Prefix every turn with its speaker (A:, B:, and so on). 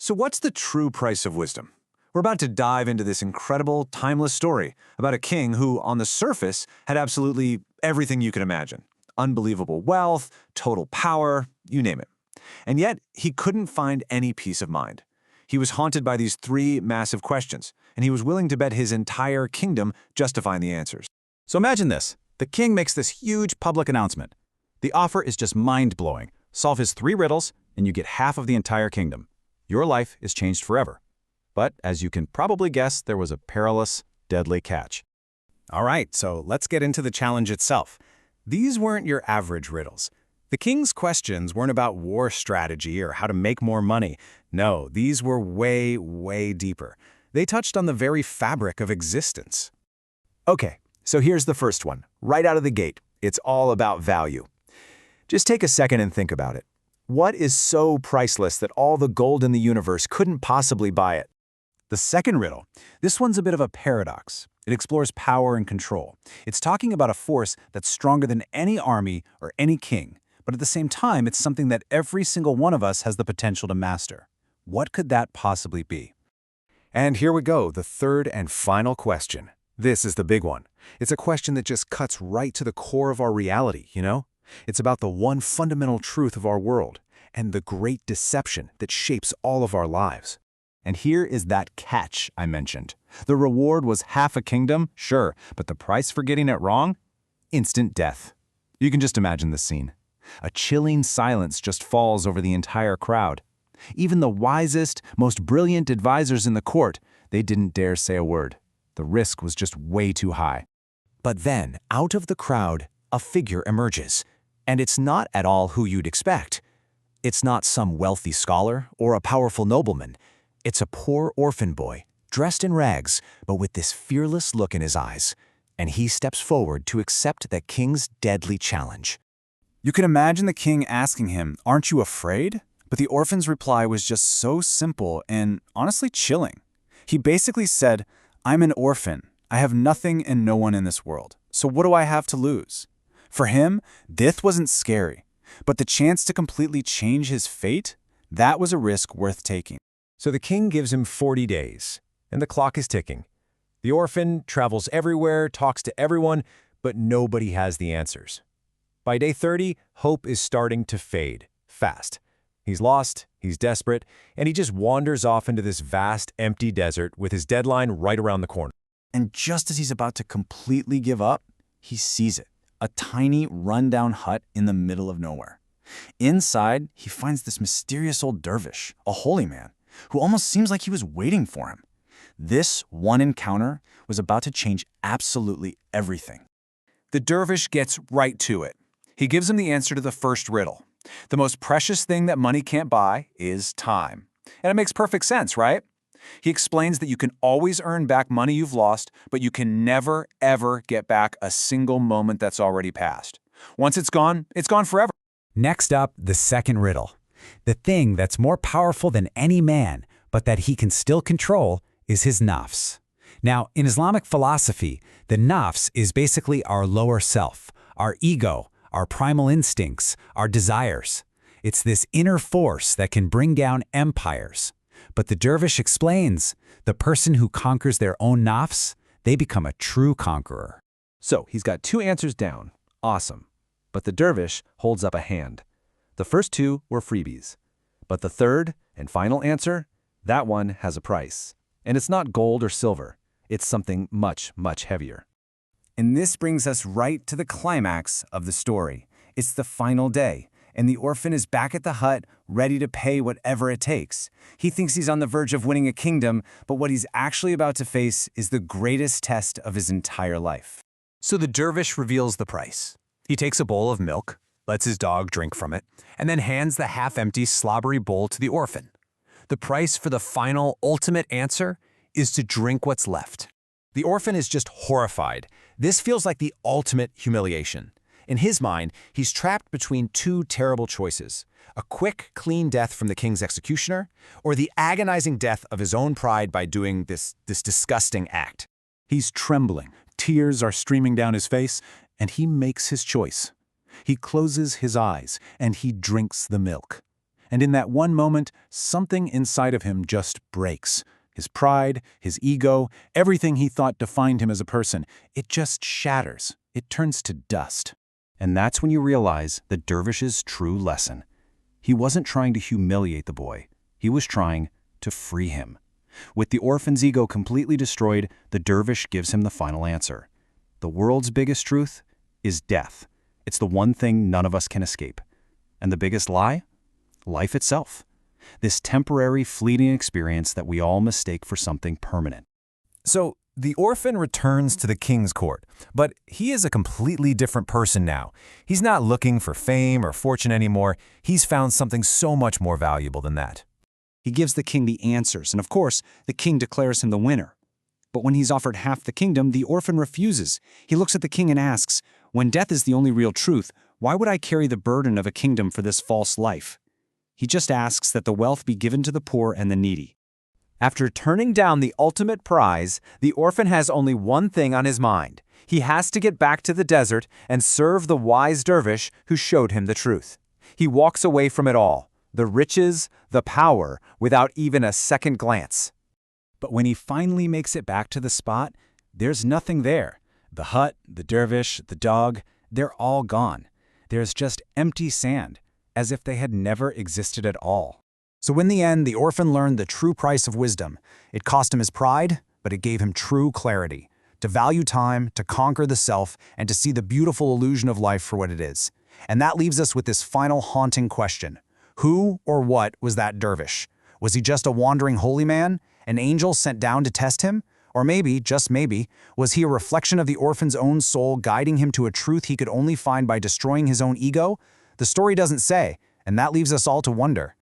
A: So what's the true price of wisdom? We're about to dive into this incredible, timeless story about a king who, on the surface, had absolutely everything you can imagine. Unbelievable wealth, total power, you name it. And yet, he couldn't find any peace of mind. He was haunted by these three massive questions, and he was willing to bet his entire kingdom just to find the answers.
B: So imagine this. The king makes this huge public announcement. The offer is just mind-blowing. Solve his 3 riddles, and you get half of the entire kingdom. Your life is changed forever. But as you can probably guess, there was a perilous, deadly catch.
C: All right, so let's get into the challenge itself. These weren't your average riddles. The king's questions weren't about war strategy or how to make more money. No, these were way, way deeper. They touched on the very fabric of existence.
D: Okay, so here's the first one. Right out of the gate, it's all about value. Just take a second and think about it. What is so priceless that all the gold in the universe couldn't possibly buy it?
A: The second riddle. This one's a bit of a paradox. It explores power and control. It's talking about a force that's stronger than any army or any king, but at the same time, it's something that every single one of us has the potential to master. What could that possibly be?
C: And here we go, the third and final question. This is the big one. It's a question that just cuts right to the core of our reality, you know? It's about the one fundamental truth of our world and the great deception that shapes all of our lives.
D: And here is that catch I mentioned. The reward was half a kingdom, sure, but the price for getting it wrong? Instant death. You can just imagine the scene. A chilling silence just falls over the entire crowd. Even the wisest, most brilliant advisors in the court, they didn't dare say a word. The risk was just way too high. But then, out of the crowd, a figure emerges. And it's not at all who you'd expect. It's not some wealthy scholar or a powerful nobleman. It's a poor orphan boy, dressed in rags, but with this fearless look in his eyes. And he steps forward to accept the king's deadly challenge.
B: You can imagine the king asking him, "Aren't you afraid?" But the orphan's reply was just so simple and honestly chilling. He basically said, "I'm an orphan. I have nothing and no one in this world. So what do I have to lose?" For him, death wasn't scary, but the chance to completely change his fate, that was a risk worth taking.
E: So the king gives him 40 days, and the clock is ticking. The orphan travels everywhere, talks to everyone, but nobody has the answers. By day 30, hope is starting to fade, fast. He's lost, he's desperate, and he just wanders off into this vast, empty desert with his deadline right around the corner.
B: And just as he's about to completely give up, he sees it. A tiny, rundown hut in the middle of nowhere. Inside, he finds this mysterious old dervish, a holy man, who almost seems like he was waiting for him. This one encounter was about to change absolutely everything.
A: The dervish gets right to it. He gives him the answer to the first riddle. The most precious thing that money can't buy is time. And it makes perfect sense, right? He explains that you can always earn back money you've lost, but you can never, ever get back a single moment that's already passed. Once it's gone forever.
F: Next up, the second riddle. The thing that's more powerful than any man, but that he can still control, is his nafs. Now, in Islamic philosophy, the nafs is basically our lower self, our ego, our primal instincts, our desires. It's this inner force that can bring down empires. But the dervish explains, the person who conquers their own nafs, they become a true conqueror.
E: So he's got 2 answers down. Awesome. But the dervish holds up a hand. The first 2 were freebies. But the third and final answer, that one has a price. And it's not gold or silver. It's something much, much heavier.
C: And this brings us right to the climax of the story. It's the final day, and the orphan is back at the hut, ready to pay whatever it takes. He thinks he's on the verge of winning a kingdom, but what he's actually about to face is the greatest test of his entire life.
A: So the dervish reveals the price. He takes a bowl of milk, lets his dog drink from it, and then hands the half-empty, slobbery bowl to the orphan. The price for the final, ultimate answer is to drink what's left. The orphan is just horrified. This feels like the ultimate humiliation. In his mind, he's trapped between 2 terrible choices: a quick, clean death from the king's executioner, or the agonizing death of his own pride by doing this disgusting act. He's trembling, tears are streaming down his face, and he makes his choice. He closes his eyes, and he drinks the milk.
D: And in that one moment, something inside of him just breaks. His pride, his ego, everything he thought defined him as a person, it just shatters. It turns to dust. And that's when you realize the dervish's true lesson. He wasn't trying to humiliate the boy. He was trying to free him. With the orphan's ego completely destroyed, the dervish gives him the final answer. The world's biggest truth is death. It's the one thing none of us can escape. And the biggest lie? Life itself. This temporary, fleeting experience that we all mistake for something permanent.
E: So, the orphan returns to the king's court, but he is a completely different person now. He's not looking for fame or fortune anymore. He's found something so much more valuable than that.
G: He gives the king the answers, and of course, the king declares him the winner. But when he's offered half the kingdom, the orphan refuses. He looks at the king and asks, "When death is the only real truth, why would I carry the burden of a kingdom for this false life?" He just asks that the wealth be given to the poor and the needy.
H: After turning down the ultimate prize, the orphan has only one thing on his mind. He has to get back to the desert and serve the wise dervish who showed him the truth. He walks away from it all, the riches, the power, without even a second glance.
B: But when he finally makes it back to the spot, there's nothing there. The hut, the dervish, the dog, they're all gone. There's just empty sand, as if they had never existed at all.
A: So in the end, the orphan learned the true price of wisdom. It cost him his pride, but it gave him true clarity. To value time, to conquer the self, and to see the beautiful illusion of life for what it is. And that leaves us with this final haunting question. Who or what was that dervish? Was he just a wandering holy man? An angel sent down to test him? Or maybe, just maybe, was he a reflection of the orphan's own soul guiding him to a truth he could only find by destroying his own ego? The story doesn't say, and that leaves us all to wonder.